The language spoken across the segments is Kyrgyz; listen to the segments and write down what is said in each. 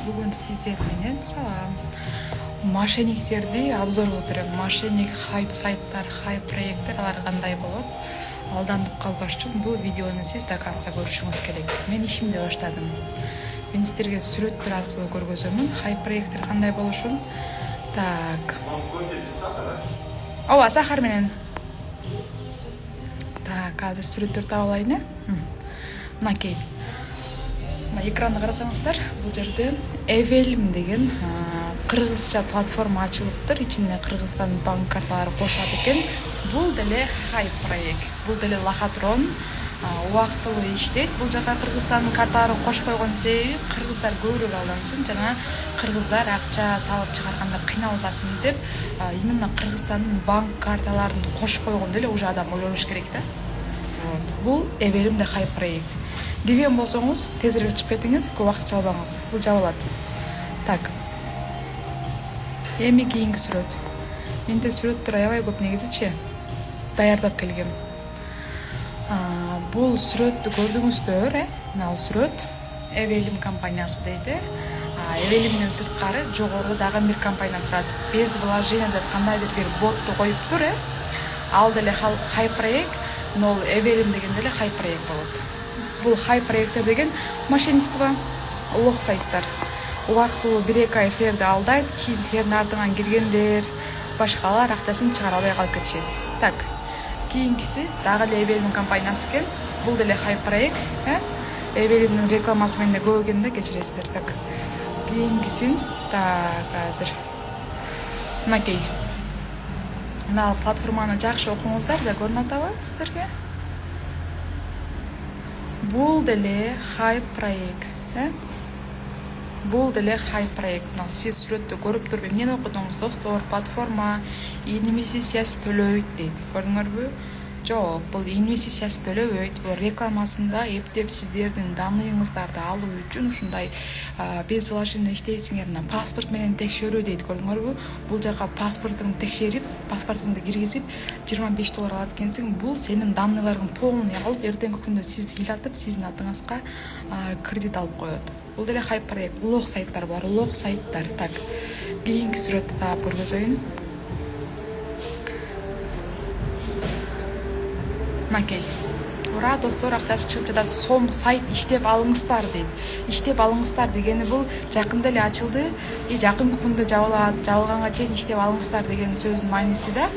Бүгін сіздер менен салам. Мошенниктерди обзор кылып берем. Мошенник хайп сайттар, хайп проекттер алар кандай болот? Алданып калбаш үчүн бул видеону сиз до конца көрүшүңүз керек. Мен ишимди баштадым. Мен сиздерге сүрөттөр аркылуу көргөзөмүн. Хайп проекттер кандай болушун. Так. Ооба, сахар менен. Так, азыр сүрөттөрдү таап алайын. Мынакей. Экранды карасаңыздар, бул жерде Эвелим деген кыргызча платформа ачылыптыр. Ичинде Кыргызстан банк карталары кошулат экен. Бул деле хайп проект. Бул деле лохотрон убактылуу иштейт. Бул жака Кыргызстандын карталарын кошуп койгон себеби кыргыздар көбүрөөк алдансын жана кыргыздар акча салып чыгарганда кыйналбасын деп именно Кыргызстандын банк карталарын кошуп койгон деле уже адам ойлонуш керек да. Бул Эвелим де хайп проект. Кирген болсоңуз, тезирээк чыгып кетиңиз, көп убакыт салбаңыз. Бул жабылат. Так. Эми кийинки сүрөт. Менде сүрөттөр аябай көп негизичи. Даярдап келгем. Бул сүрөттү көрдүңүздөр, Ал сүрөт Эвелим компаниясы дейт. Эвелимден сырткары жогору дагы бир компания турат. Без вложения деп кандайдыр бир ботту коюптур, Ал деле хайп проект, но Эвелим деген деле хайп проект болот. Бул хайп проекттер деген мошенничество, лох сайттар. Убактылуу 1-2 ай силерди алдайт, кийин силердин артыңан киргендер, башкалар акчасын чыгара албай калып кетишет. Так. Кийинкиси дагы эле Эвелим компаниясы экен. Бул деле хайп проект, Эвелимдин рекламасы менен көп экен да, кечиресиздер. Так. Кийинкисин азыр мынакей. Мына платформаны жакшы окуңуздар да көрүнүп атабы сиздерге? Бул деле хайп проект, Бул деле хайп проект. Сиз сүрөттү көрүп туруп, эмнени окудуңуз, достор? Платформа инвестициясы төлөбөйт дейт. Көрдүңөрбү? Жок, бул инвестициясы төлөбөйт. Бул рекламасында эптеп сиздердин данныйыңыздарды алуу үчүн ушундай без вложения иштейсиңер, паспорт менен текшерүү дейт. Көрдүңөрбү? Бул жака паспортуңду текшерип, паспортуңду киргизип, $25 алат экенсиң. Бул сенин данныйларың полный алып, эртеңки күндө сизди ыйлатып, сиздин атыңызга кредит алып коет. Бул деле хайп проект. Лох сайттар булар, лох сайттар. Так. Кийинки сүрөттү таап көргөзөйүн. Макей. Ура, достор, акчасы чыгып жатат. Сом сайт иштеп алыңыздар дейт. Иштеп алыңыздар дегени бул жакында эле ачылды. Жакынкы күндө жабылат. Жабылганга чейин иштеп алыңыздар деген сөздүн мааниси да.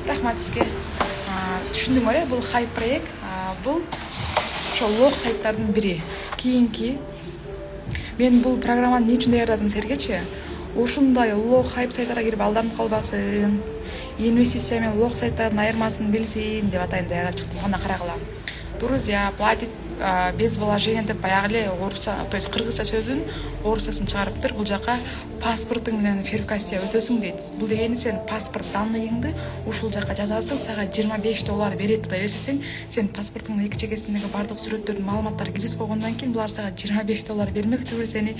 Рахмат сизге. Түшүндүңөр, бул хайп проект. Бул ошо лох сайттардын бири. Кийинки мен бул программаны эмне үчүн даярдадым силергечи? Ушундай лох хайп сайттарга кирип алданып калбасын, инвестиция менен лох сайттардын айырмасын билсин деп атайын даярдап чыктым. Кана карагыла. Друзья, платит без вложения деп баягы эле орусча, то есть кыргызча сөздүн орусчасын чыгарыптыр. Бул жака паспортуң менен верификация өтөсүң дейт. Бул дегени сен паспорт данныйыңды ушул жака жазасың, сага $25 берет деп эсесең, сен паспортуңдун эки чекесиндеги бардык сүрөттөрдүн маалыматтары киргизип койгондон кийин булар сага $25 бермек түгүл сени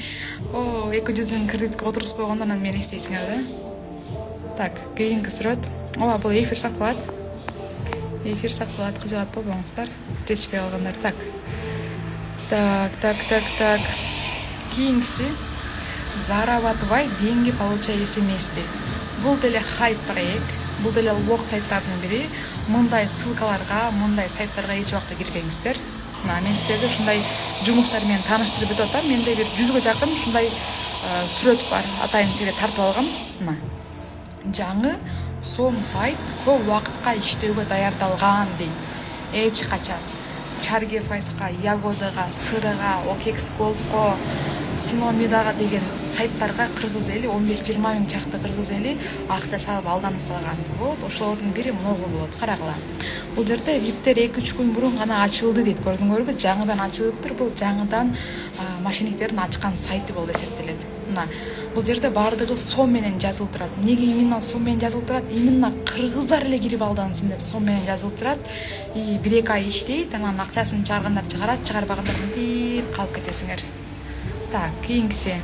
200 000 кредитке отургузуп койгондон анан мени издейсиңер да. Так, кийинки сүрөт. Ооба, бул эфир сакталат. Эфир сакталат, кыжалат болбоңуздар. Жетишпей калгандар. Так. Кийинкиси зарабатывай, деньги получай SMS дейт. Бул деле хайп проект. Бул деле лох сайттардын бири. Мындай ссылкаларга, мындай сайттарга эч убакта кирбеңиздер. Мен сиздерди ушундай жумуштар менен тааныштырып өтүп атам. Менде бир 100га жакын ушундай сүрөт бар. Атайын сизге тартып алгам. Жаңы сом сайт көп убакытка иштөөгө даярдалган дейт. Эч качан Чарге Файска, Ягодага, Сырыга, OKX Gold'го, Синомидага деген сайттарга кыргыз эли 15-20 миң чакты кыргыз эли акча салып алданып калган. Вот, ошолордун бири могу болот. Карагыла. Бул жерде виптер 2-3 күн мурун гана ачылды дейт. Көрдүңөрбү? Жаңыдан ачылыптыр. Бул жаңыдан мошенниктердин ачкан сайты болуп эсептелет. Бул жерде бардыгы сом менен жазылып турат. Неге именно сом менен жазылып турат? Именно кыргыздар эле кирип алдансын деп сом менен жазылып турат. 1-2 ай иштейт, анан акчасын чыгаргандар чыгарат, чыгарбагандар мынтип калып кетесиңер. Так, кийинкиси.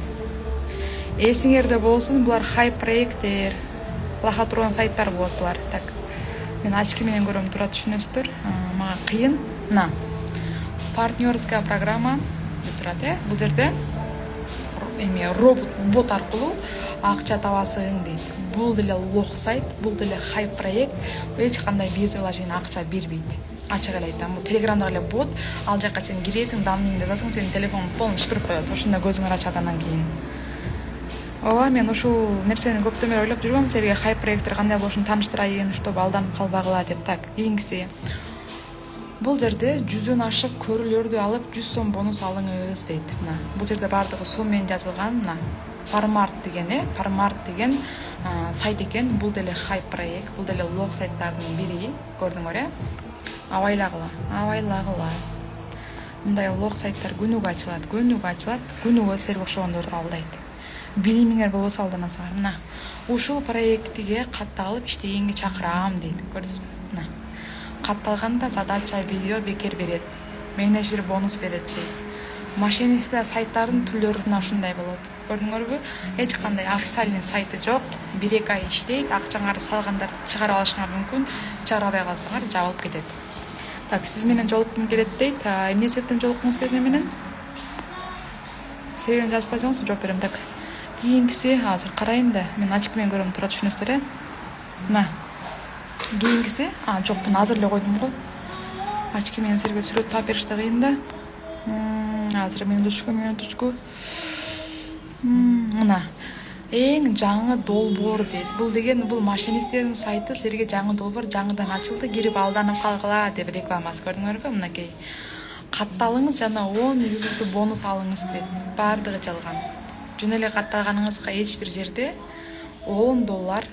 Эсиңерде болсун, булар хайп проекттер, лохотрон сайттар болот булар. Так. Мен очки менен көрөм, тура түшүнөсүздөр. Мага кыйын. Партнерская программа деп турат, Бул жерде эме робот бот аркылуу акча табасың дейт. Бул деле лох сайт, бул деле хайп проект, эч кандай без вложения акча бербейт. Ачык эле айтам, бул телеграмдагы эле бот, ал жака сен киресиң, данныйыңды жазасың, сенин телефонуң полный шыпырып коет. Ошондо көзүңөр ачат андан кийин. Ооба, мен ушул нерсени көптөн бери ойлоп жүргөм, силерге хайп проекттер кандай болушун тааныштырайын, чтобы алданып калбагыла деп. Так, кийинкиси. Бул жерде 100дөн ашык көрүүлөрдү алып 100 сом бонус алыңыз дейт. Мына, бул жерде бардыгы сом менен жазылган. Мына, Пармарт деген сайт экен. Бул деле хайп проект, бул деле лог сайттардын бири. Көрдүңөр, Абайлагыла. Мындай лог сайттар күнүгө ачылат, күнүгө силерге окшогондорду алдайт. Билимиңер болбосо алданасыңар. Мына, ушул проектиге катталып иштегенге чакырам дейт. Көрдүңүзбү? Мына. Катталганда задача видео бекер берет. Менеджер бонус берет дейт. Мошенничество сайттардын түрлөрү мына ушундай болот. Көрдүңөрбү? Эч кандай официальный сайты жок. 1-2 ай иштейт, акчаңарды салгандарды чыгарып алышыңар мүмкүн. Чыгара албай калсаңар жабылып кетет. Так, сиз менен жолуккум келет дейт. Эмне себептен жолуккуңуз келет менен? Себебин жазып койсоңуз жооп берем. Так. Кийинкиси азыр карайын да, мен ачык менен көрөм, тура түшүнөсүздөр, Мына. Кийинкиси, жок, буну азыр эле койдум го. Ачки менен силерге сүрөт таап бериш да кыйын да. Азыр минуточку. Мына. Эң жаңы долбоор дейт. Бул деген бул мошенниктердин сайты, силерге жаңы долбоор жаңыдан ачылды, кирип алданып калгыла деп рекламасы. Көрдүңөрбү? Мынакей. Катталыңыз жана 10 юзукту бонус алыңыз дейт. Бардыгы жалган. Жөн эле катталганыңызга эч бир жерде $10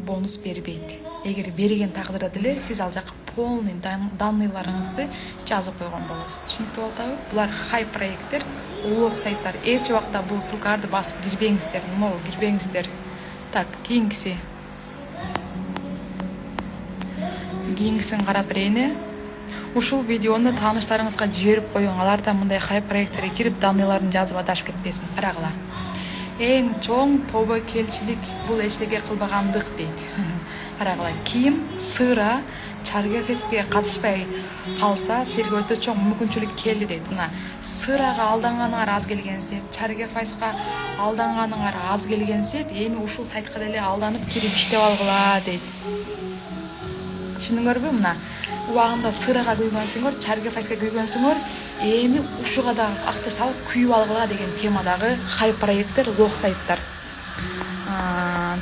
бонус бербейт. Эгер берген тагдырда деле сиз ал жака полный данныйларыңызды жазып койгон болосуз. Түшүнүктүү болобу? Булар хайп проекттер, улуг сайттар. Эч убакта бул ссылкаларды басып кирбеңиздер. Так, кийинкиси. Кийинкисин карап берейин. Ушул видеону тааныштарыңызга жиберип коюң. Алар да мындай хайп проекттерге кирип данныйларын жазып адашып кетпесин. Карагыла. Эң чоң тобокелчилик бул эчтеке кылбагандык дейт. Карагыла, ким сыра Чарга фестке катышпай калса, силерге өтө чоң мүмкүнчүлүк келди дейт. Мына, сырага алданганыңар аз келгенсеп, Чарга фестке алданганыңар аз келгенсеп, эми ушул сайтка деле алданып кирип иштеп алгыла дейт. Түшүндүңөрбү? Мына, убагында сырага күйгөнсүңөр, Чарга фестке күйгөнсүңөр, эми ушуга да акча салып күйүп алгыла деген темадагы хайп проекттер, лог сайттар.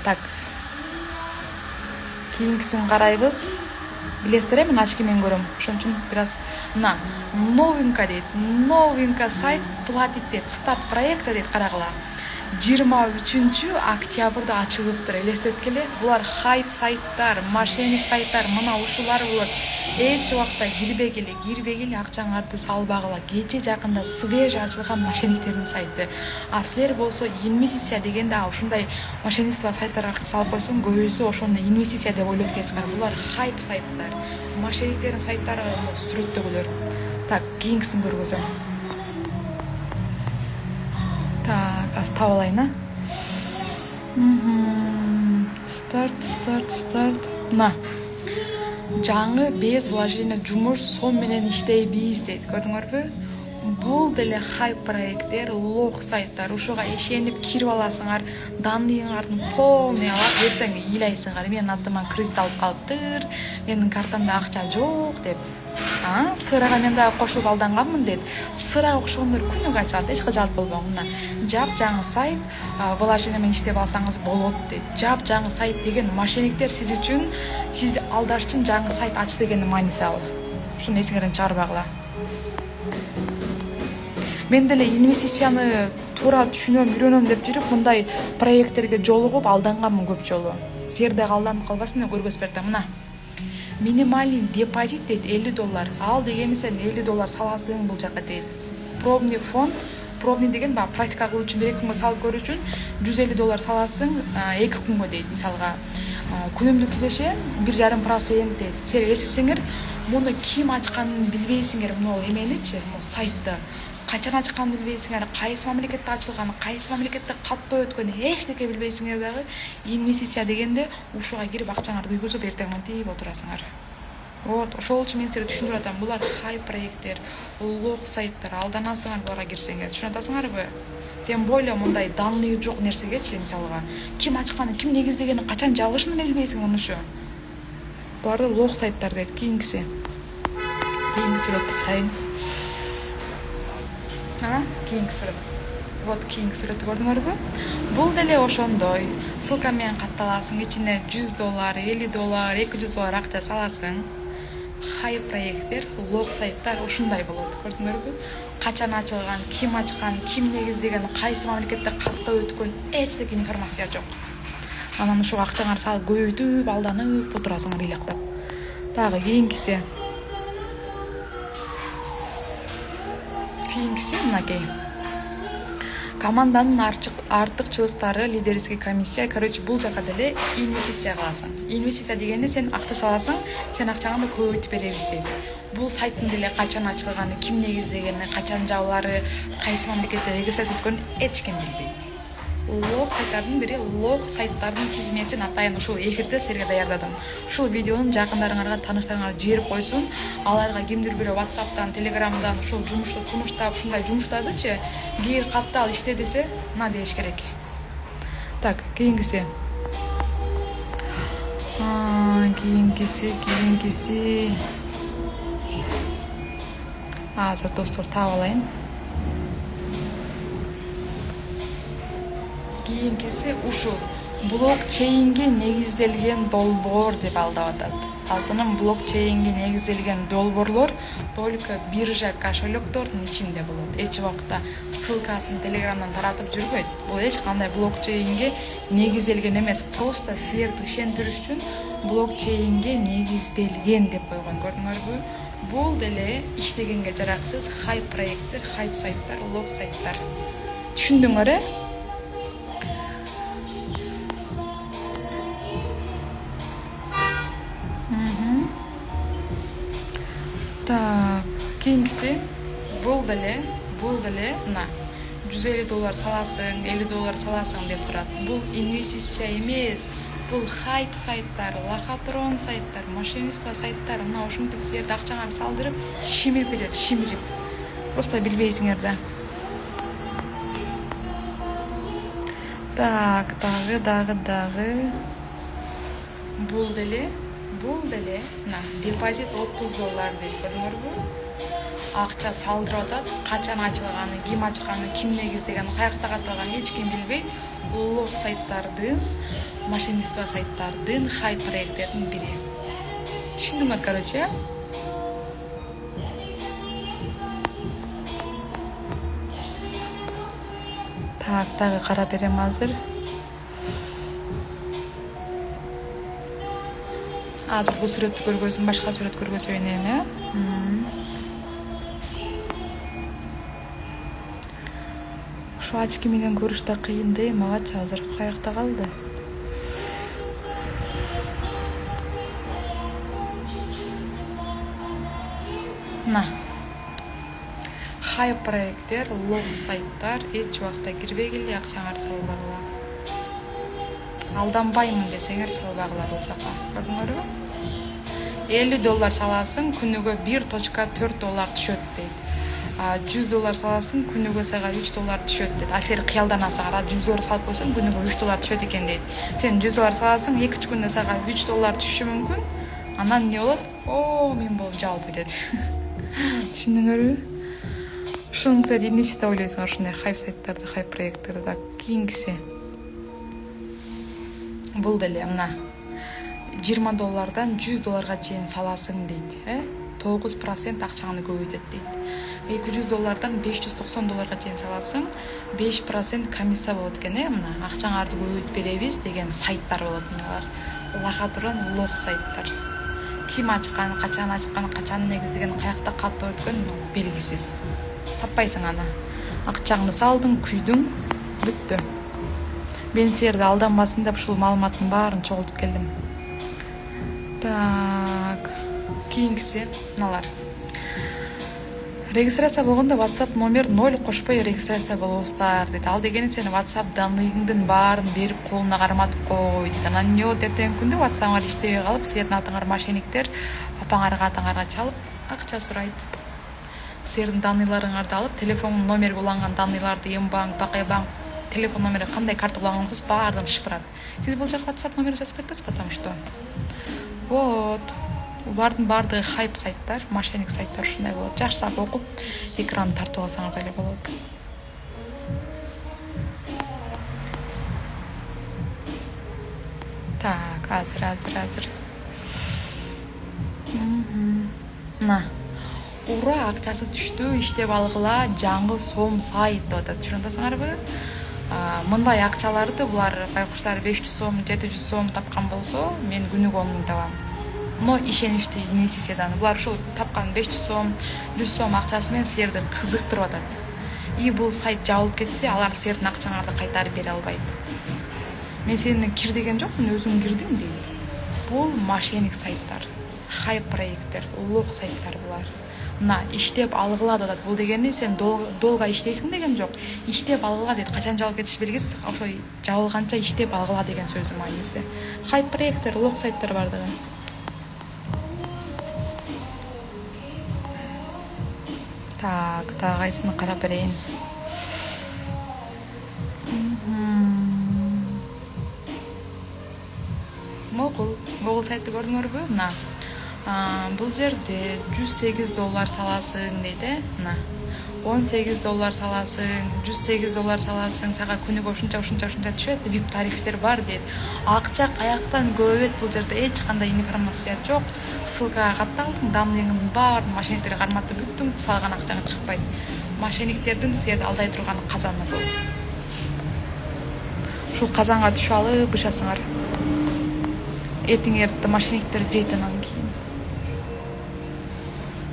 Так. Кийинкисин карайбыз. Билесиздер, мен ачки менен көрөм. Ошон үчүн бираз мына новинка сайт платит дейт. Старт проекта дейт, карагыла. 23 октябрда ачылыптыр. Элестеткиле, булар хайп сайттар, мошенник сайттар, мына ушулар болот. Эч убакта кирбегиле акчаңарды салбагыла. Кече жакында свеже ачылган мошенниктердин сайты. Силер болсо инвестиция дегенде ушундай мошенничество сайттарга акча салып койсоң, көбүсү ошону инвестиция деп ойлойт экенсиңер. Булар хайп сайттар. Мошенниктердин сайттары сүрөттөгүлөр. Так, кийинкисин көргөзөм. Так, аз таап алайын, Старт. Мына. Жаңы без вложения жумуш сом менен иштейбиз дейт. Көрдүңөрбү? Бул деле хайп проекттер, лог сайттар. Ушуга ишенип кирип аласыңар, данныйыңардын полный алып, эртең ыйлайсыңар. Менин атыма кредит алып калыптыр, менин картамда акча жок деп. Сырага мен дагы кошулуп алданганмын дейт. Сырага окшогондор күнүгө ачат, эч качан болбогон. Мына, жап-жаңы сайт, вложение менен иштеп алсаңыз болот дейт. Жап-жаңы сайт деген мошенниктер сиз үчүн, сиз алдаш үчүн жаңы сайт ач дегенди мааниси ал. Ушуну эсиңерден чыгарбагыла. Мен деле инвестицияны туура түшүнөм, үйрөнөм деп жүрүп, мындай проекттерге жолугуп алданганмын көп жолу. Силер дагы алданып калбасын деп көргөзүп бердим. Мына. Минимальный депозит дейт $50. Ал дегени сен $50 саласың бул жака дейт. Пробный фонд, пробный деген практика кылуу үчүн 1-2 күнгө салып көрүү үчүн $150 саласың 2 күнгө дейт. Мисалга, күнүмдүк килеше 1,5% дейт. Силер эсексеңер, муну ким ачканын билбейсиңер, мына эменичи, сайтты. Качан ачканын билбейсиңер, кайсы мамлекетте ачылган, кайсы мамлекетте каттоо өткөн, эчтеке билбейсиңер дагы инвестиция дегенде ушуга кирип акчаңарды күйгүзүп эртең мынтип отурасыңар. Вот, ошол үчүн мен силерге түшүндүрүп атам. Булар хай проекттер, улук сайттар, алданасыңар буларга кирсеңер. Түшүнүп атасыңарбы? Тем более мындай данный жок нерсегечи, мисалга, ким ачканын, ким негиздегенин, качан жабышын эле билбейсиң мунучу. Буларды улук сайттар дейт. Кийинкиси сүрөттү карайын. Кийинки сүрөт. Вот кийинки сүрөттү көрдүңөрбү? Бул деле ошондой. Ссылка менен катталасың, ичине $100, $50, $200 акча саласың. Хай проекттер, улук сайттар ушундай болот. Көрдүңөрбү? Качан ачылган, ким ачкан, ким негиздеген, кайсы мамлекетте каттап өткөн эчтеке информация жок. Анан ушул акчаңар салып көбөйтүп, алданып отурасыңар ыйлактап. Дагы кийинкиси мынакей. Команданын артыкчылыктары, лидерский комиссия, бул жака деле инвестиция кыласың. Инвестиция дегенде сен акча саласың, сен акчаңды көбөйтүп беребиз дейт. Бул сайттын деле качан ачылганы, ким негиздегени, качан жабылары, кайсы мамлекетте регистрация өткөнүн эч ким билбейт. Лог сайттардын бири лог сайттардын тизмесин атайын ушул эфирде силерге даярдадым. Ушул видеонун жакындарыңарга, тааныштарыңарга жиберип койсун. Аларга кимдир бирөө WhatsApp'тан, Telegram'дан ушул жумуштап ушундай жумуштадычы, кийин каттал иште десе, на деш керек. Так, кийинкиси. Азыр достор таап алайын. Кийинкиси ушул блокчейнге негизделген долбоор деп алдап атат. Алтынын блокчейнге негизделген долбоорлор только биржа кошелёктордун ичинде болот. Эч убакта ссылкасын Telegram'дан таратып жүрбөйт. Бул эч кандай блокчейнге негизделген эмес, просто силерди ишендириш үчүн блокчейнге негизделген деп койгон. Көрдүңөрбү? Бул деле иштегенге жараксыз хайп проекттер, хайп сайттар, лог сайттар. Түшүндүңөр, Кийинкиси бул деле мына $150 саласың, $50 саласың деп турат. Бул инвестиция эмес. Бул хайп сайттар, лохотрон сайттар, мошенничество сайттар, мына ушинтип силерди акчаңарды салдырып, шимирип кетет, шимирип. Просто билбейсиңер да. Так, дагы. Бул деле мына депозит $30 дейт. Көрдүңөрбү? Акча салдырып атат, качан ачылганы, ким ачканы, ким негиздеген, каякта катталганын эч ким билбейт. Улук сайттардын, мошенничество сайттардын, хайп проекттердин бири. Түшүндүңөр, короче. Так, дагы карап берем азыр. Азыр бул сүрөттү көргөзүм, башка сүрөт көргөзөйүн эми. Ушу очки менен көрүш да кыйын да, магачы азыр каякта калды. Мына. Хайп проекттер, лог сайттар эч убакта кирбегиле, акчаңарды салбагыла. Алданбаймын десеңер салбагыла бул жака. Көрдүңөрбү? $50 саласың, күнүгө $1.4 түшөт дейт. $100 саласың, күнүгө сага $3 түшөт дейт. Силер кыялданасыңар, $100 салып койсоң, күнүгө $3 түшөт экен дейт. Сен $100 саласың, 2 күндө сага $3 түшүшү мүмкүн. Анан эмне болот? Мен болуп жабылып кетет. Түшүндүңөрбү? Ушуну силер эмнеси деп ойлойсуңар, ушундай хайп сайттарды, хайп проекттерди. Кийинкиси. Бул деле мына $20 $100 чейин саласың дейт. 9% акчаңды көбөйтөт дейт. $200 $590 чейин саласың, 5% комиссия болот экен, мына акчаңарды көбөйтүп беребиз деген сайттар болот мыналар. Лохотрон лог сайттар. Ким ачкан, качан негиздеген, каякта каттап өткөн белгисиз. Таппайсың аны. Акчаңды салдың, күйдүң, бүттү. Мен силерди алданбасын деп ушул маалыматтын баарын чогултуп келдим. Так, кийинкиси мыналар. Регистрация болгондо WhatsApp номер 0 кошпой регистрация болобуздар дейт. Ал дегени сен WhatsApp данныйыңдын баарын берип колуна карматып кой дейт. Анан эмне болот, эртеңки күндө WhatsApp'ыңар иштебей калып, силердин атыңар мошенниктер апаңарга атаңарга чалып акча сурайт. Силердин данныйларыңарды алып, телефон номери уланган данныйларды Мбанк, Пакебанк, телефон номери кандай карта улангансыз баардыгын шыпырат. Сиз бул жака WhatsApp номери жазып бердиңиз, потому что вот булардын баардыгы хайп сайттар, мошенник сайттар ушундай болот. Жакшыраак окуп, экранды тартып алсаңыз эле болот. Так, азыр. Мына ура акчасы түштү, иштеп алгыла, жаңы сом сайт деп атат. Түшүнүп атасыңарбы? Мындай акчаларды булар байкуштар 500 сом, 700 сом тапкан болсо, мен күнүгө 10 миң табам. Но ишеничтүү инвестициядан булар ушул тапкан 500 сом, 100 сом акчасы менен силерди кызыктырып атат. И бул сайт жабылып кетсе, алар силердин акчаңарды кайтарып бере албайт. Мен сени кир деген жокмун, өзүң кирдиң дейт. Бул мошенник сайттар, хайп проекттер, улуг сайттар булар. Мына иштеп алгыла деп атат. Бул дегени сен долго иштейсиң деген жок. Иштеп алгыла дейт. Качан жабылып кетиш белгисиз. Ошо жабылганча иштеп алгыла деген сөздүн мааниси. Хайп проекттер, улуг сайттар бардыгы. Так, кайсыны карап берейин. Google сайтты көрдүңөрбү? Мына бул жерде $108 саласың дейт, мына. $18 саласың, $108 саласың, сага күнүгө ушунча түшөт, VIP тарифтер бар дейт. Акча каяктан көбөйт, бул жерде эч кандай информация жок. Ссылкага катталдым, данныйыңдын баарын мошенниктерге карматып бүттүм, салган акчаңа чыкпайт. Мошенниктердин силерди алдай турган казаны бул. Ушул казанга түшүп алып бышасыңар. Этиңерди мошенниктер жейт анан кийин.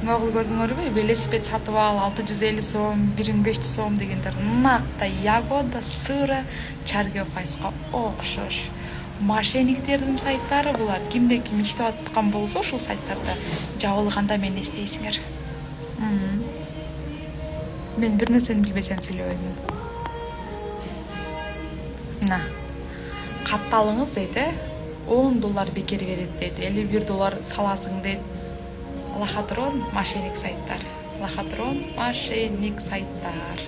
Могул көрдүңөрбү? Велосипед сатып ал 650 сом, 1500 сом дегендер накта ягода, сыра, чарге файска окшош. Мошенниктердин сайттары булар. Кимде ким иштеп аткан болсо, ушул сайттарда жабылганда мен эстейсиңер. Мен бир нерсени билбесем сүйлөбөйм. Мына катталыңыз дейт, $10 бекер берет дейт, $51 саласың дейт. Лохотрон мошенник сайттар. Лохотрон мошенник сайттар.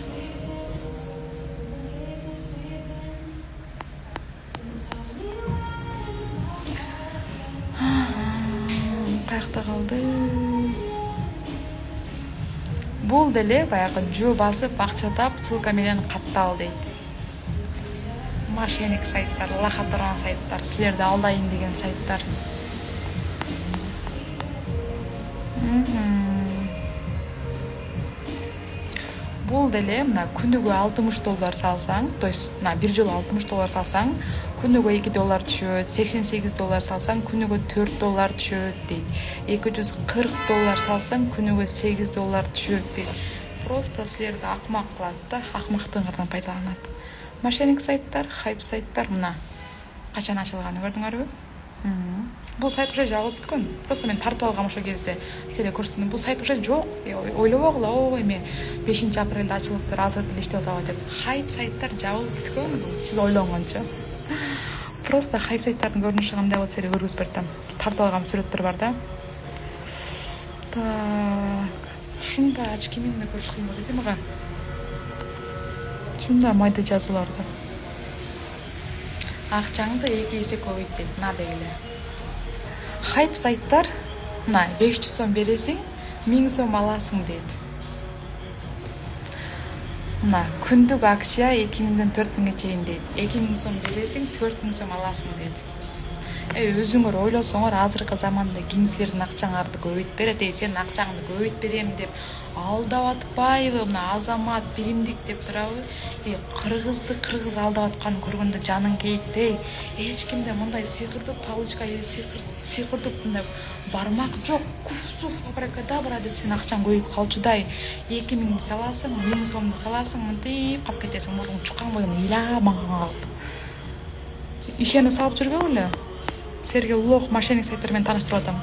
Каякта калды? Бул деле баягы жөө басып акча тап, ссылка менен каттал дейт. Мошенник сайттар, лохотрон сайттар, силерди алдайын деген сайттар. Бул деле мына күнүгө $60 салсаң, то есть мына бир жолу $60 салсаң, күнүгө $2 түшөт, $88 салсаң, күнүгө $4 түшөт дейт. $240 салсаң, күнүгө $8 түшөт дейт. Просто силерди акмак кылат да, акмактыгыңардан пайдаланат. Мошенник сайттар, хайп сайттар мына качан ачылганын көрдүңөрбү? Бул сайт уже жабылып бүткөн. Просто мен тартып алгам ошол кезде. Силерге көрсөтөм, бул сайт уже жок. Ойлобогула, ой мен 5-апрелде ачылыптыр, азыр деле иштеп атабы деп. Хайп сайттар жабылып бүткөн. Сиз ойлонгончо. Просто хайп сайттардын көрүнүшү кандай болот силерге көргөзүп бердим. Тартып алгам сүрөттөр бар да. Так. Ушундай очки менен көрүш кыйын болот экен мага. Ушундай майда жазууларды. Акчаңды 2 эсе көбөйт дейт, мына дегиле. Хайп сайттар, мына 500 сом бересиң, 1000 сом аласың дейт. Мына күндүк акция 2000ден 4000ге чейин дейт. 2000 сом бересиң, 4000 сом аласың дейт. Өзүңөр ойлосоңор, азыркы заманда ким силердин акчаңарды көбөйт берет, сенин акчаңды көбөйт берем деп алдап атпайбы? Мына Азамат биримдик деп турабы? Кыргызды кыргыз алдап атканын көргөндө жаның кейт. Эч кимде мындай сыйкырдык получка, сыйкырдык мындай бармак жок. Куфсуф абракадабра деп сенин акчаң көбөйүп калчудай. 2000 саласың, 1000 сомду саласың, мынтип калып кетесиң, мурдун чуккан бойдон ыйламан калып. Ишенип салып жүрбөйбү эле? Силерге улуг мошенник сайттар менен тааныштырып атам.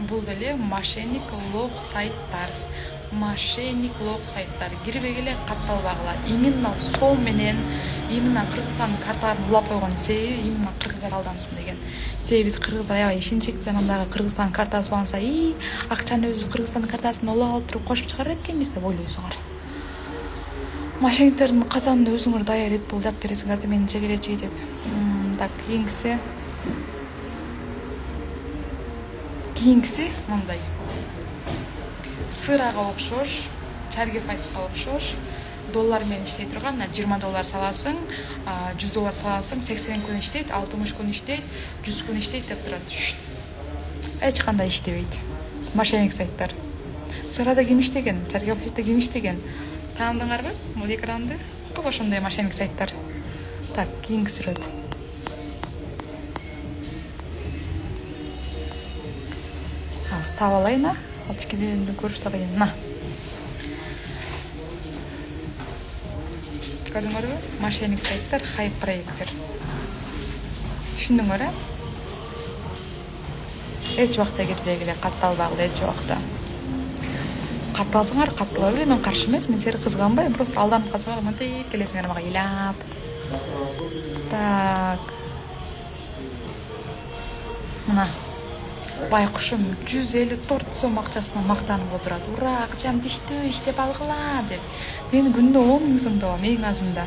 Бул деле мошенник улуг сайттар. мошенниклок сайттар кирбей эле катталбагыла. Именно сом менен именно Кыргызстан карталарын улап койгон себеби именно кыргыздар алдансын деген. Себеби биз кыргыздар аябай ишенчек, жанагы Кыргызстан картасы уланса, акчаны өзү Кыргызстан картасына улап алып туруп кошуп чыгарат экенбиз деп ойлойсуңар. Мошенниктердин казанын өзүңөр даяр эт болуп жатып бересиңер да менин чегелечи деп. Так, кийинкиси мындай. Сырага окшош, чарге файска окшош, доллар менен иштей турган, $20 саласың, $100 саласың, 80 күн иштейт, 60 күн иштейт, 100 күн иштейт деп турат. Эч кандай иштебейт. Мошенник сайттар. Сырада ким иштеген, чарге файста ким иштеген? Таандыңарбы? Бул экранды. Көп ошондой мошенник сайттар. Так, кийинки сүрөт. Таап алайын, алчкеден көрүш табайын. Көрдүңөрбү? Мошенник сайттар, хайп проекттер. Түшүндүңөр, эч убакта кирбегиле, катталбагыла эч убакта. Катталсаңар, каттала беле, мен каршы эмес, мен сени кызганбайм, просто алданып калсаңар, мынтип келесиңер мага ыйлап. Так. Мына байкушум 154 сом актасына мактанып отурат. Ура, акчам түштү, иштеп алгыла деп. Мен күндө 10 000 сом табам, эң азында.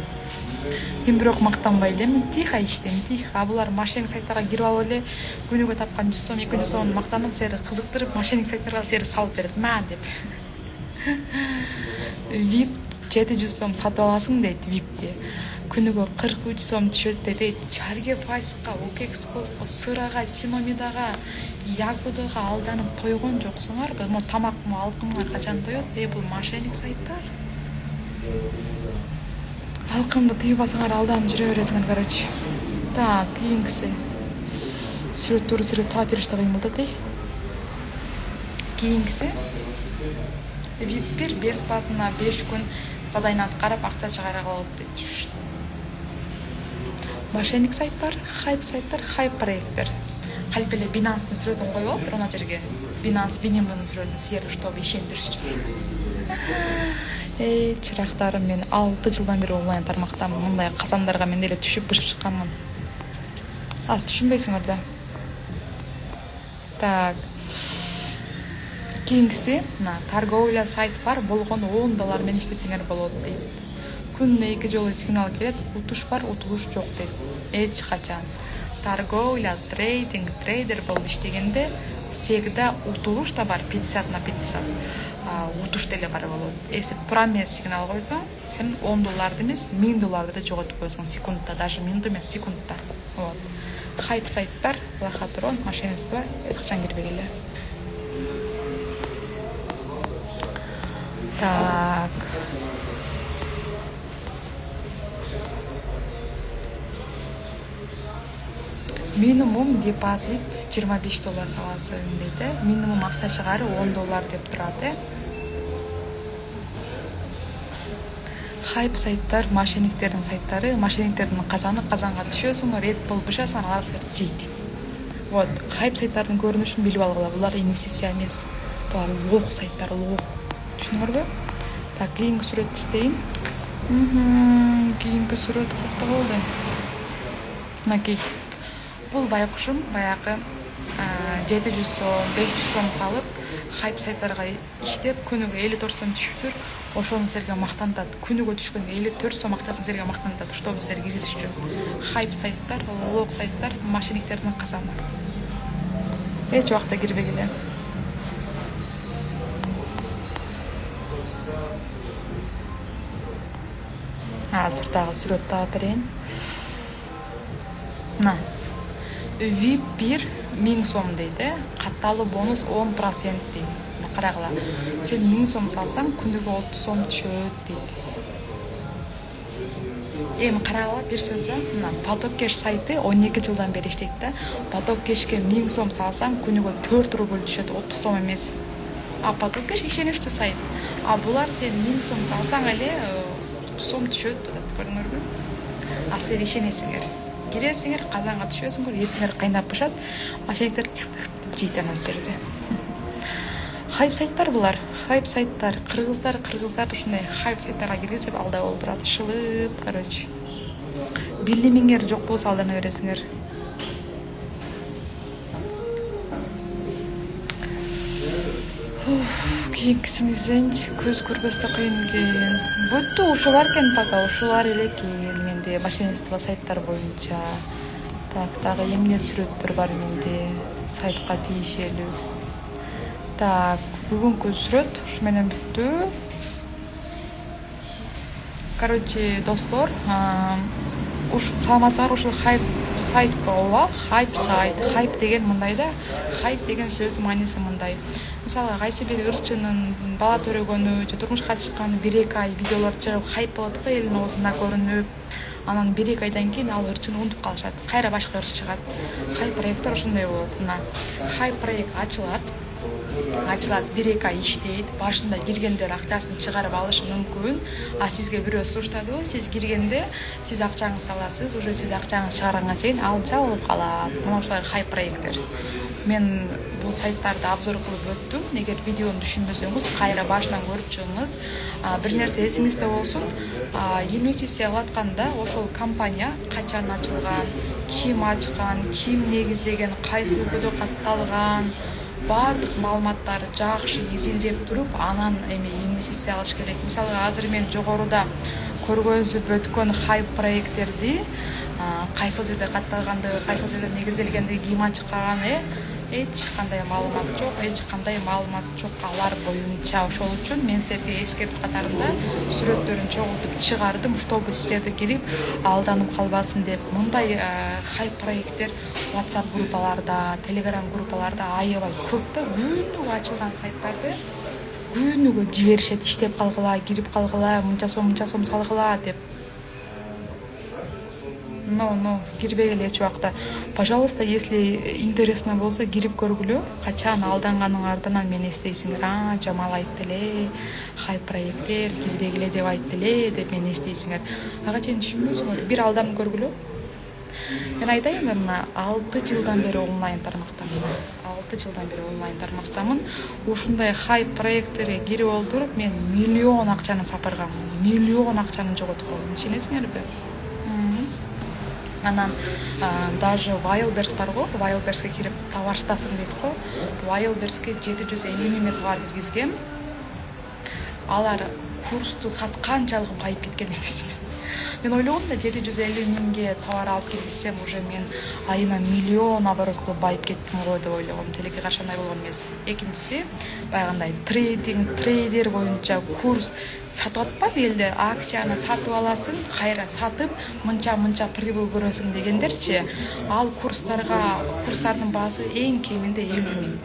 Мен бирок мактанбай эле, мен тихо иштейм, тихо. Булар мошенник сайттарга кирип алып эле, күнүгө тапкан 100 сом, 200 сомун мактанып, сени кызыктырып, мошенник сайттарга сени салып берет, ма деп. VIP 700 сом сатып аласың дейт, VIP'ти. Күнүгө 43 сом түшөт дейт. Чарге файска, Окекспортко, сырага, Синомидага, Ягодага алданып тойгон жоксуңарбы? Мо тамакмы, алкымыңар качан тоет? Бул мошенник сайттар. Алкымды тыйбасаңар алданып жүрө бересиңер, короче. Так, кийинкиси. Сүрөт тууру сүрөт таап бериш да кыйын болот, Кийинкиси VIP бесплатно 5 күн задание аткарып акча чыгара алат дейт. Мошенник сайттар, хайп проекттер. Калп эле Binance'дын сүрөтүн коюп алыптыр ана жерге. Binance Binim'дин сүрөтүн сиер, чтобы ишендириш үчүн. Чырактарым, мен 6 жылдан бери онлайн тармактамын. Мындай казандарга мен деле түшүп бышып чыкканмын. Аз түшүнбөйсүңөр да. Так. Кийинкиси, торговля сайт бар, болгону $10 менен иштесеңер болот дейт. Күнүнө 2 жолу сигнал келет, утуш бар, утулуш жок дейт. Эч качан. Торговля, трейдинг, трейдер болуп иштегенде всегда утулуш да бар, 50/50. Утуш деле бар болот. Эсип тура эмес сигнал койсоң, сен $10 эмес, $1000 да жоготуп койсоң секундта, даже минут эмес, секундта. Вот. Хайп сайттар, лохотрон, мошенничество, эч качан кирбегиле. Так. Минимум депозит $25 саласың дейт. Минимум акча чыгары $10 деп турат. Хайп сайттар, мошенниктердин сайттары, мошенниктердин казанга түшөсүңөр, эт болуп бышасың, алар сени жейт. Вот, хайп сайттардын көрүнүшүн билип алгыла. Булар инвестиция эмес. Булар лох сайттар, лох. Түшүнүңөрбү? Так, кийинки сүрөт иштейин. Кийинки сүрөт кайда калды? Мынакей. Бул байкушум баягы 700 сом, 500 сом салып, хайп сайттарга иштеп, күнүгө 54 сом түшүптүр. Ошону силерге мактантат. Күнүгө түшкөндө 54 сом актасын силерге мактантат, чтобы силер киргизиш үчүн. Хайп сайттар, лог сайттар, мошенниктердин казаны. Эч убакта кирбегиле. Азыр дагы сүрөт таап берейин. VIP 1000 сом дейт, катталуу бонус 10% дейт. Карагыла. Сен 1000 сом салсаң, күнүгө 30 сом түшөт дейт. Эми карагыла, бир сөздө, Потоккеш сайты 12 жылдан бери иштейт да. Потоккешке 1000 сом салсаң, күнүгө 4 рубль түшөт, 30 сом эмес. Потоккеш ишеничтүү сайт. Булар сен 1000 сом салсаң эле 30 сом түшөт деп көрүңөрбү? Сен ишенесиңер. Киресиңер, казанга түшөсүңөр, этиңер кайнап бышат, мошенниктер жейт ана жерде. хайп сайттар булар. Хайп сайттар. Кыргыздар ушундай хайп сайттарга киргизип алдап олтурат. Шылып, короче. Билимиңер жок болсо алдана бересиңер. Кийинкисиңизденчи көз көрбөстө кыйын экен. Бүттү ушулар экен пока, ушулар эле экен менде мошенничество сайттар боюнча. Так, дагы эмне сүрөттөр бар менде сайтка тийишелүү. Так, бүгүнкү сүрөт ушу менен бүттү. Короче, достор, саламатсыздар, ушул хайп сайт ооба, хайп сайт. Хайп деген мындай да, хайп деген сөздүн мааниси мындай. Мисалга кайсы бир ырчынын бала төрөгөнү же турмушка чыкканы 1-2 ай видеолор чыгып хайп болот го, элдин оозунда көрүнүп, анан 1-2 айдан кийин ал ырчыны унутуп калышат. Кайра башка ырчы чыгат. Хайп проекттер ошондой болот. Мына хайп проект ачылат, 1-2 ай иштейт. Башында киргендер акчасын чыгарып алышы мүмкүн. А сизге бирөө суштады, сиз киргенде сиз акчаңызды аласыз, уже сиз акчаңызды чыгарганга чейин ал жабылып калат. Мына ушулар хайп проекттер. Мен бул сайттарды обзор кылып өттүм. Эгер видеону түшүнбөсөңүз, кайра башынан көрүп чыгыңыз. Бир нерсе эсиңизде болсун. Инвестиция кылып атканда ошол компания качан ачылган, ким ачкан, ким негиздеген, кайсы өлкөдө катталган, баардык маалыматтарды жакшы изилдеп туруп, анан эми инвестиция кылыш керек. Мисалга, азыр мен жогоруда көргөзүп өткөн хайп проекттерди кайсыл жерде катталгандыгы, кайсыл жерде негизделгендиги, ким ачкан, эч кандай маалымат жок алар боюнча. Ошол үчүн мен силерге эскертүү катарында сүрөттөрүн чогултуп чыгардым, чтобы силерде кирип алданып калбасын деп. Мындай хайп проекттер WhatsApp группаларда, Telegram группаларда аябай көп да. Күнүгө ачылган сайттарды күнүгө жиберишет, иштеп калгыла, кирип калгыла, мынча сом салгыла деп. Но кирбегиле эч убакта. Пожалуйста, если интересно болсо, кирип көргүлө. Качан алданганыңардан мени эстейсиңер. Жамал айтты эле, хайп проекттер кирбегиле деп айтты эле деп мени эстейсиңер. Ага чейин түшүнбөйсүңөр. Бир алданып көргүлө. Мен айтайын, мына 6 жылдан бери онлайн тармактамын. Ушундай хайп проекттерге кирип олтуруп, мен миллион акчаны сапыргам. Миллион акчаны жоготком. Түшүнөсүңөрбү? Анан даже Wildberries бар го, Wildberriesке кирип товарстасың дейт го. Wildberriesке 750 миң товар киргизгем. Алар курсту сатканчалык байып кеткен эмесмин. Мен ойлогом да 750 миңге товар алып киргизсем, уже мен айына миллион оборот кылып байып кеттим го деп ойлогом. Тилекке каршы андай болгон эмес. Экинчиси, баягындай трейдер боюнча курс сатып атпайбы элдер, акцияны сатып аласың, кайра сатып, мынча прибыль көрөсүң дегендерчи. Ал курстардын баасы эң кеминде 50 миң.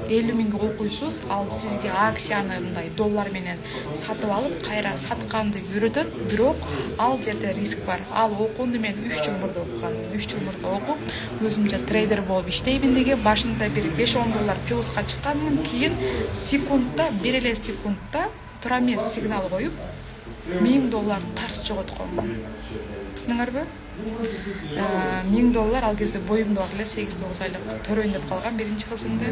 50 миңге окуйсуз, ал сизге акцияны мындай доллар менен сатып алып, кайра сатканды үйрөтөт, бирок ал жерде риск бар. Ал окуунду мен 3 жыл мурда окугам. 3 жыл мурда окуп, өзүмчө трейдер болуп иштеймин деген, башында бир 5-10 доллар плюска чыкканмын, кийин секундта, бир эле секундта тура эмес сигнал коюп, $1000 тарс жоготком. Түшүнүңөрбү? $1000 ал кезде боюмда бар эле, 8-9 айлык төрөйүн деп калгам биринчи кызымды.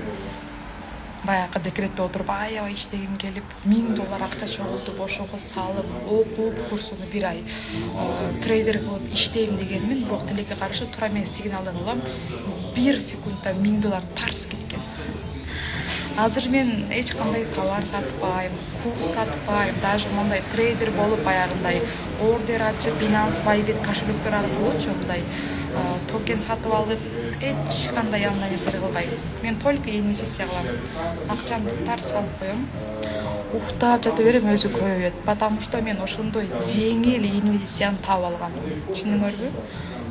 Баягы декретте отуруп аябай иштегим келип, $1000 акча чогултуп, ошого салып, окуп, курсуну 1 ай трейдер кылып иштейм дегенмин, бирок тилекке каршы тура эмес сигналдан улам 1 секундта $1000 тарс кеткен. Азыр мен эч кандай товар сатпайм, курс сатпайм, даже мондай трейдер болуп баягындай ордер ачып, Binance, Bybit кошелектер аркылуучу мындай токен сатып алып, эч кандай андай нерселер кылбайм. Мен только инвестиция кылам. Акчамды тарс алып коем. Уктап жата берем, өзү көбөйөт. Потому что мен ошондой жеңил инвестицияны таап алгам. Түшүнүңөрбү?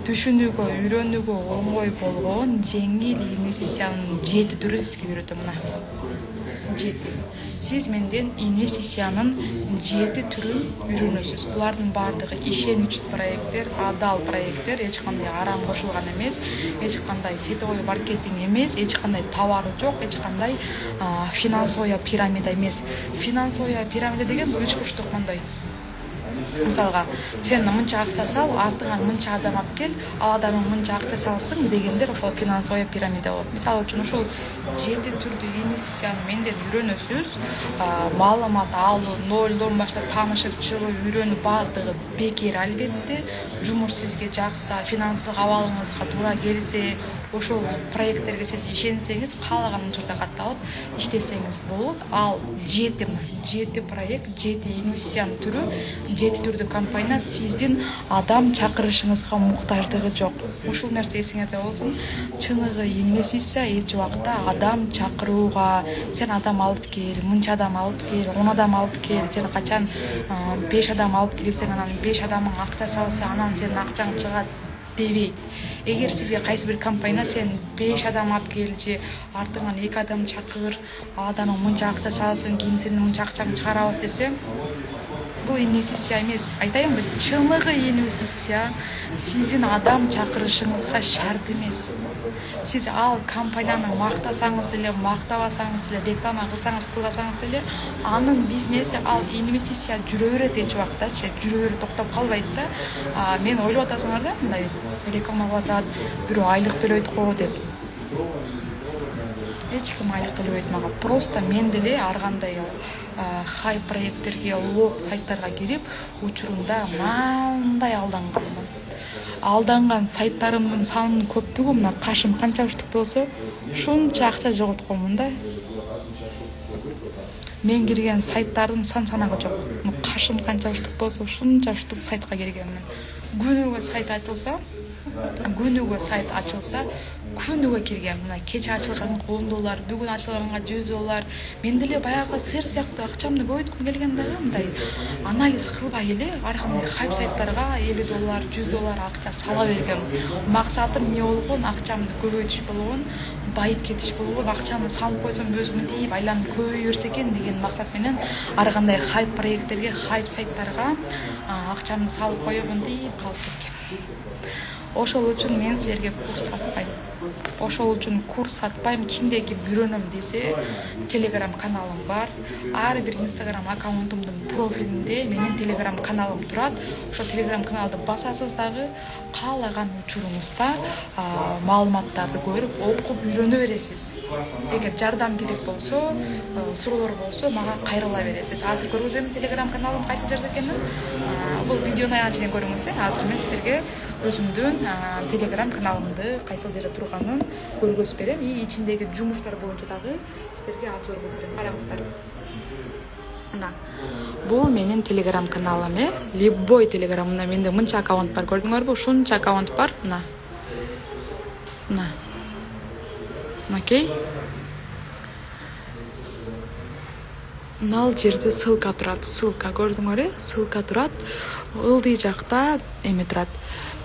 Түшүнүүгө, үйрөнүүгө оңой болгон жеңил инвестициянын 7 түрүн сизге үйрөтөм мына. 7. Сиз менден инвестициянын 7 түрүн үйрөнөсүз. Булардын баардыгы ишеничтүү проекттер, адал проекттер, эч кандай арам кошулган эмес, эч кандай сетевой маркетинг эмес, эч кандай товары жок, эч кандай финансовая пирамида эмес. Финансовая пирамида деген 3 бурчтук мондай. мисалга сен мынча акча сал, артыңан мынча адам алып кел, ал адамың мынча акча салсын дегендер ошол финансовый пирамида болот. Мисалы үчүн ушул 7 түрдүү инвестицияны менден үйрөнөсүз. Маалымат алуу, нолдон баштап таанышып чыгуу, үйрөнүү баардыгы бекер албетте. Жумуш сизге жакса, финансылык абалыңызга туура келсе, ошол проекттерге сиз ишенсеңиз, каалаган учурда катталып иштесеңиз болот. Ал 7 проект, 7 инвестициянын түрү, 7 түрдүү компания сиздин адам чакырышыңызга муктаждыгы жок. Ушул нерсе эсиңерде болсун. Чыныгы инвестиция эч убакта адам чакырууга, сен адам алып кел, мынча адам алып кел, 10 адам алып кел, сен качан 5 адам алып келсең, анан 5 адамың акча салса, анан сенин акчаң чыгат дебейт. Эгер сизге кайсы бир компания сен 5 адам алып кел же артыңан 2 адам чакыр, ал адамың мынча акча салсын, кийин сенин мынча акчаңды чыгарабыз десе, бул инвестиция эмес. Айтайынбы, чыныгы инвестиция сиздин адам чакырышыңызга шарт эмес. Сиз ал компанияны мактасаңыз деле, мактабасаңыз деле, реклама кылсаңыз, кылбасаңыз деле, анын бизнеси, ал инвестиция жүрө берет эч убактачы, жүрө берип токтоп калбайт да. Мен ойлоп атасыңар да, мындай реклама кылып атат, бирөө айлык төлөйт го деп. Эч ким айлык төлөбөйт мага. Просто мен деле ар кандай хай проекттерге, лог сайттарга кирип, учурунда мындай алданганмын. Алданган сайттарымдын санынын көптүгү мына кашым канча уштук болсо, ушунча акча жоготконмун да. Мен кирген сайттардын сан-санагы жок. Кашым канча уштук болсо, ушунча уштук сайтка киргенмин. Күнүгө сайт ачылса, күнүгө кирген. Мына кече ачылганга $10, бүгүн ачылганга $100. Мен деле баягы сер сыяктуу акчамды көбөйткүм келген дагы мындай анализ кылбай эле ар кандай хайп сайттарга $50, $100 акча сала бергем. Максатым эмне болгон? Акчамды көбөйтүш болгон, байып кетиш болгон, акчаны салып койсом өзүм мынтип айланып көбөйө берсе экен деген максат менен ар кандай хайп проекттерге, хайп сайттарга акчамды салып коюп мынтип калып кеткем. Ошол үчүн мен силерге курс сатпайм. Кимде ким үйрөнөм десе, Telegram каналым бар. Ар бир Instagram аккаунтумдун профилинде менин Telegram каналым турат. Ошо Telegram каналды басасыз дагы, каалаган учуруңузда маалыматтарды көрүп, окуп үйрөнө бересиз. Эгер жардам керек болсо, суроолор болсо, мага кайрыла бересиз. Азыр көргөзөм Telegram каналым кайсы жерде экенин. Бул видеону аягына чейин көрүңүз. Азыр мен силерге өзүмдүн Telegram каналымды кайсы жерде турганын көргөзүп берем. И ичиндеги жумуштар боюнча дагы силерге обзор берем. Караңыздар. Мына бул менин Telegram каналым. Любой Telegramда менде мынча аккаунт бар, көрдүңөрбү? Ушунча аккаунт бар. Мына. Окей. Мына жерде ссылка турат. Ссылка көрдүңөр? Ссылка турат. Ылдый жакта эме турат.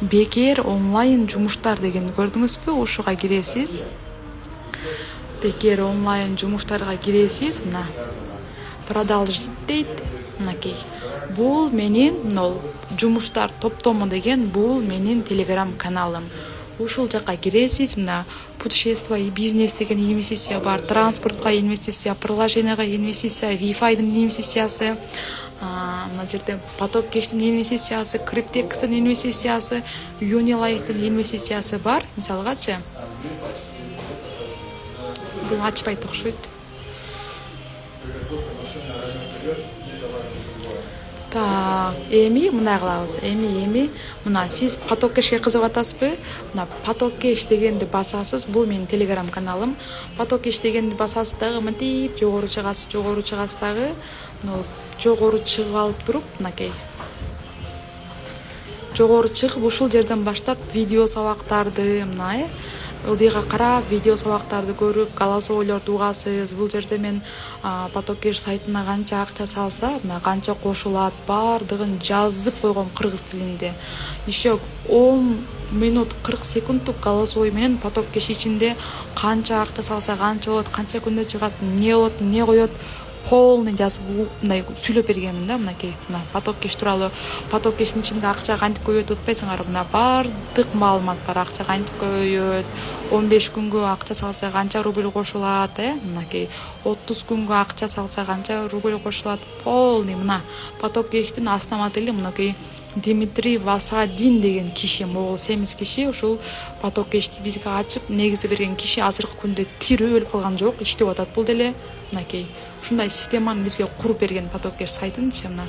Бекер онлайн жумуштар деген көрдүңүзбү? Ушуга киресиз. Бекер онлайн жумуштарга киресиз. Мына продолжить дейт. Мынакей. Бул менин жумуштар топтому деген бул менин Telegram каналым. Ушул жакка киресиз. Мына путешествие и бизнес деген инвестиция бар, транспортка инвестиция, приложенияга инвестиция, Wi-Fi'дин инвестициясы, мына жерде поток кештин инвестициясы, Cryptex'тин инвестициясы, Unilife'дин инвестициясы бар. Мисалгачы, бул ачпайт окшойт. Так, эми мындай кылабыз. Эми мына сиз поток кешке кызыгып атасызбы? Мына поток кеш дегенди басасыз. Бул менин Telegram каналым. Поток кеш дегенди басасыз дагы мынтип жогору чыгасыз дагы. Жогору чыгып алып туруп, мынакей. Жогору чыгып ушул жерден баштап видео сабактарды, мына ылдыйга карап, видео сабактарды көрүп, голосовойлорду угасыз. Бул жерде мен поток кеш сайтына канча акча салса, мына канча кошулат, бардыгын жазып койгом кыргыз тилинде. Еще 10 минут 40 секундтук голосовой менен поток кеш ичинде канча акча салса канча болот, канча күндө чыгат, эмне болот, эмне коет, полный жазып мындай сүйлөп бергенмин да, мынакей мына поток кеш тууралуу. Поток кештин ичинде акча кантип көбөйөт атпайсыңарбы? Мына бардык маалымат бар. Акча кантип көбөйөт, 15 күнгө акча салса канча рубль кошулат, мынакей 30 күнгө акча салса канча рубль кошулат, полный мына поток кештин основатели мынакей Дмитрий Васадин деген киши, могул семиз киши ушул поток кешти бизге ачып негизи берген киши. Азыркы күндө тирүү өлүп калган жок, иштеп атат бул деле. Мынакей ушундай системаны бизге куруп берген поток кеш сайтынчы мына.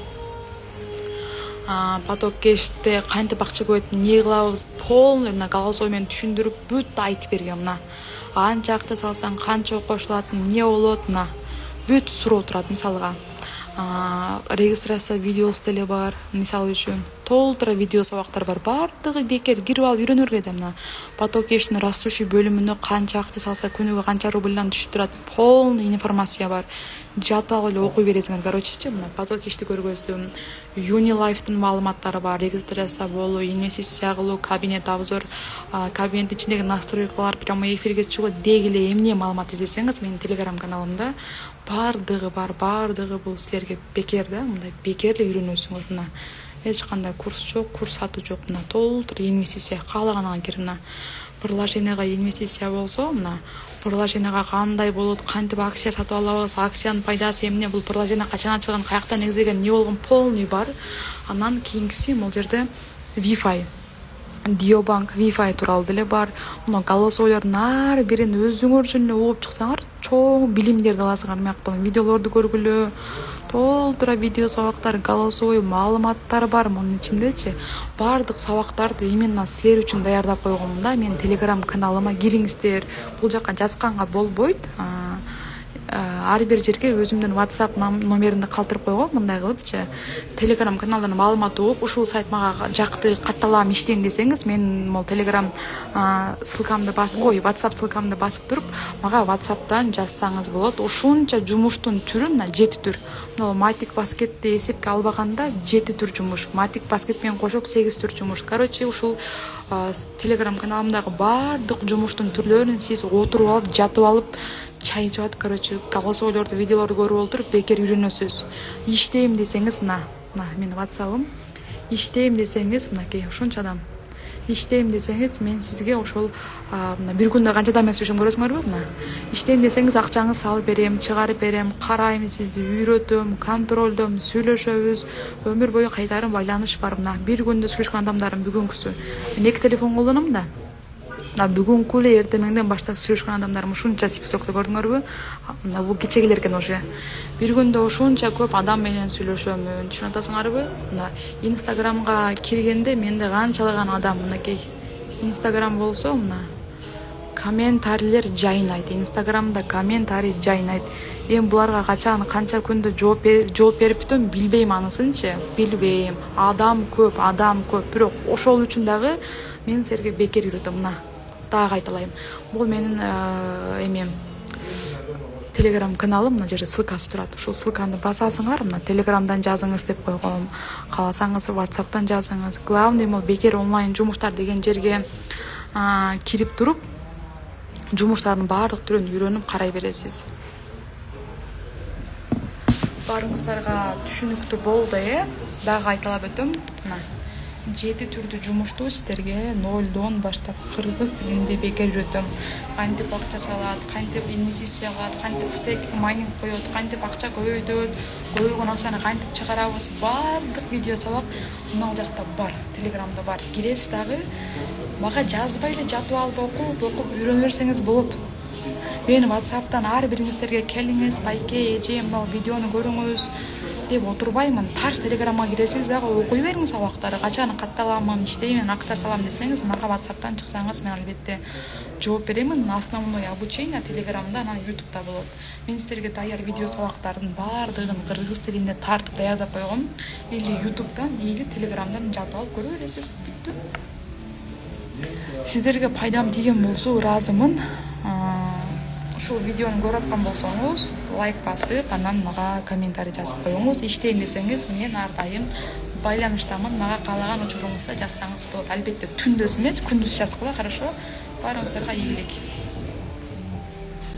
Поток кеште кантип акча көбөйөт, эмне кылабыз, полный мына голосовой менен түшүндүрүп бүт айтып берген мына. Канча акча салсаң канча кошулат, эмне болот, мына бүт суроо турат. Мисалга регистрация видеосу деле бар, мисалы үчүн толтура видео сабактар бар. Бардыгы бекер, кирип алып үйрөнөр керек мына. Поток кештин растущий бөлүмүнө канча акча салса күнүгө канча рубльдан түшүп турат, полный информация бар. Жатып алып эле окуй бересиңер. Короче, мына поток кешти көргөздүм. Unilife'тын маалыматтары бар, регистрация болуу, инвестиция кылуу, кабинет обзор, кабинет ичиндеги настройкалар, прямой эфирге чыгуу дегиле эмне маалымат издесеңиз менин телеграм каналымда бардыгы бар. Бардыгы бул силерге бекер да, мындай бекер эле үйрөнөсүңөр. Мына эч кандай курс жок, курс сатуу жок. Мына толтура инвестиция каалаганыңа кирип мына приложенияга инвестиция болсо, мына приложенияга кандай болот, кантип акция сатып алабыз, акциянын пайдасы эмне, бул приложение качан ачылган, каяктан негизделген, эмне болгон полный бар. Анан кийинкиси могул жерде Wi-Fi, Диобанк Wi-Fi тууралуу деле бар. Мына голосовойлордун ар бирин өзүңөр үчүн эле угуп чыксаңар, чоң билимдерди аласыңар. Мыяктан видеолорду көргүлө, толтура видео сабактар, голосовой маалыматтар бар. Мунун ичиндечи бардык сабактарды именно силер үчүн даярдап койгом да. Менин телеграм каналыма кириңиздер. Бул жака жазганга болбойт. Ар бир жерге өзүмдүн WhatsApp номеримди калтырып койгом. Мындай кылыпчы телеграм каналдан маалымат угуп, ушул сайт мага жакты, катталам, иштейм десеңиз, мен могул телеграм ссылкамды басып, WhatsApp ссылкамды басып туруп, мага WhatsApp'тан жазсаңыз болот. Ушунча жумуштун түрү мына 7 түр. Мына Matic Basket'ти эсепке албаганда 7 түр жумуш. Matic Basket менен кошуп 8 түр жумуш. Короче, ушул телеграм каналымдагы бардык жумуштун түрлөрүн сиз отуруп алып, жатып алып, чай ичип, короче, голосовойлорду, видеолорду көрүп олтуруп бекер үйрөнөсүз. Иштейм десеңиз мына менин WhatsApp'ым. Иштейм десеңиз мынакей ушунча адам. Иштейм десеңиз мен сизге ошол мына бир күндө канча адам сүйлөшөм көрөсүңөрбү? Мына иштейм десеңиз акчаңызды салып берем, чыгарып берем, карайм сизди, үйрөтөм, контролдом, сүйлөшөбүз. Өмүр бою кайтарым байланыш бар. Мына бир күндө сүйлөшкөн адамдарым бүгүнкүсү. Мен 2 телефон колдоном да. Бүгүнкү эле эртемеңден баштап сүйлөшкөн адамдарым ушунча списокто көрдүңөрбү? Мына бул кечегилер экен уже. Бир күндө ушунча көп адам менен сүйлөшөмүн. Түшүнүп атасыңарбы? Мына Инстаграмга киргенде менде канчалаган адам, мынакей Инстаграм болсо, мына комментарийлер жайнайт. Инстаграмда комментарий жайнайт. Эми буларга качан, канча күндө жооп берип бүтөм билбейм анысынчы. Билбейм. Адам көп. Бирок ошол үчүн дагы мен силерге бекер үйрөтөм. Мына дагы кайталайм. Бул менин эмем телеграм каналым, мына жерде ссылкасы турат. Ушул ссылканы басасыңар, мына телеграмдан жазыңыз деп койгом. Кааласаңыз WhatsApp'тан жазыңыз. Главный могул бекер онлайн жумуштар деген жерге кирип туруп, жумуштардын баардык түрүн үйрөнүп карай бересиз. Барыңыздарга түшүнүктүү болду, Дагы кайталап өтөм. Мына 7 түрдүү жумушту сиздерге 0дон баштап кыргыз тилинде бекер үйрөтөм. Кантип акча салат, кантип инвестиция кылат, кантип стейкинг майнинг коет, кантип акча көбөйтөт, көбөйгөн акчаны кантип чыгарабыз, баардык видео сабак мына жакта бар, телеграмда бар. Киресиз дагы, мага жазбай эле жатып алып окуп үйрөнө берсеңиз болот. Мен WhatsApp'тан ар бириңиздерге келиңиз, байке, эже, мына видеону көрүңүз деп отурбаймын. Тарс телеграмга киресиз дагы окуй бериңиз сабактарды. Качан катталамын, иштеймин, акча салам десеңиз, мага WhatsApp'тан чыксаңыз, мен албетте жооп беремин. Основной обучение телеграмда, анан YouTube'да болот. Мен сиздерге даяр видео сабактардын баардыгын кыргыз тилинде тартып даярдап койгом. Или YouTube'дан, или телеграмдан жатып алып көрө бересиз. Бүттү. Сиздерге пайдам тийген болсо ыраазымын. Ушул видеону көрүп аткан болсоңуз, лайк басып, анан мага комментарий жазып коюңуз. Иштейм десеңиз, мен ар дайым байланыштамын. Мага каалаган учуруңузда жазсаңыз болот. Албетте түндөс эмес, күндүз жазгыла, хорошо? Баарыңыздарга ийгилик.